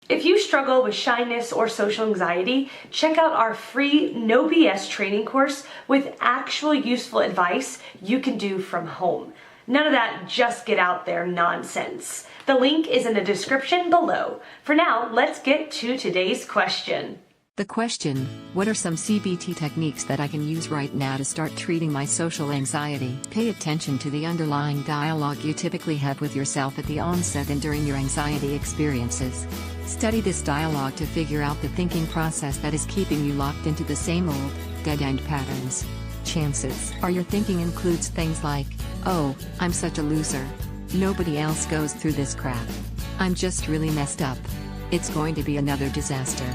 If you struggle with shyness or social anxiety, check out our free No BS training course with actual useful advice you can do from home. None of that just get out there nonsense. The link is in the description below. For now, let's get to today's question. The question: what are some CBT techniques that I can use right now to start treating my social anxiety? Pay attention to the underlying dialogue you typically have with yourself at the onset and during your anxiety experiences. Study this dialogue to figure out the thinking process that is keeping you locked into the same old, dead-end patterns. Chances are your thinking includes things like, "Oh, I'm such a loser. Nobody else goes through this crap. I'm just really messed up. It's going to be another disaster.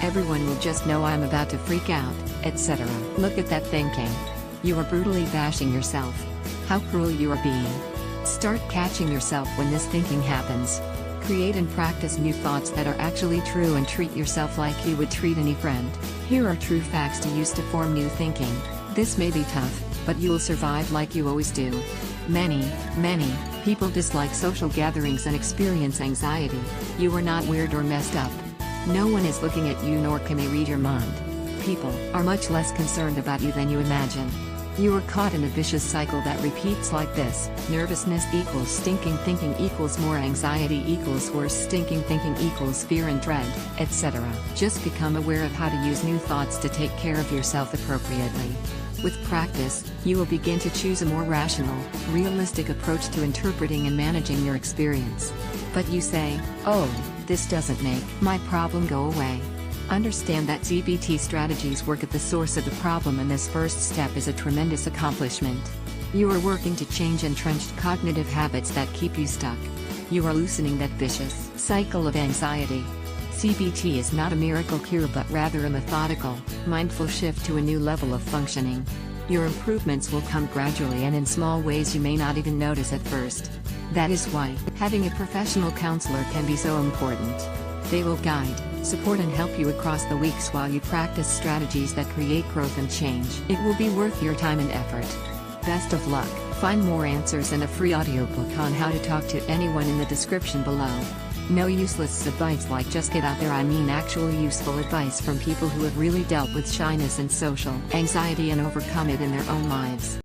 Everyone will just know I'm about to freak out," etc. Look at that thinking. You are brutally bashing yourself. How cruel you are being. Start catching yourself when this thinking happens. Create and practice new thoughts that are actually true and treat yourself like you would treat any friend. Here are true facts to use to form new thinking. This may be tough, but you'll survive like you always do. Many people dislike social gatherings and experience anxiety. You are not weird or messed up. No one is looking at you, nor can they read your mind. People are much less concerned about you than you imagine. You are caught in a vicious cycle that repeats like this: nervousness equals stinking thinking equals more anxiety equals worse stinking thinking equals fear and dread, etc. Just become aware of how to use new thoughts to take care of yourself appropriately. With practice, you will begin to choose a more rational, realistic approach to interpreting and managing your experience. But you say, "Oh, this doesn't make my problem go away." Understand that CBT strategies work at the source of the problem, and this first step is a tremendous accomplishment. You are working to change entrenched cognitive habits that keep you stuck. You are loosening that vicious cycle of anxiety. CBT is not a miracle cure, but rather a methodical, mindful shift to a new level of functioning. Your improvements will come gradually and in small ways you may not even notice at first. That is why having a professional counselor can be so important. They will guide, support and help you across the weeks while you practice strategies that create growth and change. It will be worth your time and effort. Best of luck. Find more answers and a free audiobook on how to talk to anyone in the description below. No useless advice like "just get out there." I mean actual useful advice from people who have really dealt with shyness and social anxiety and overcome it in their own lives.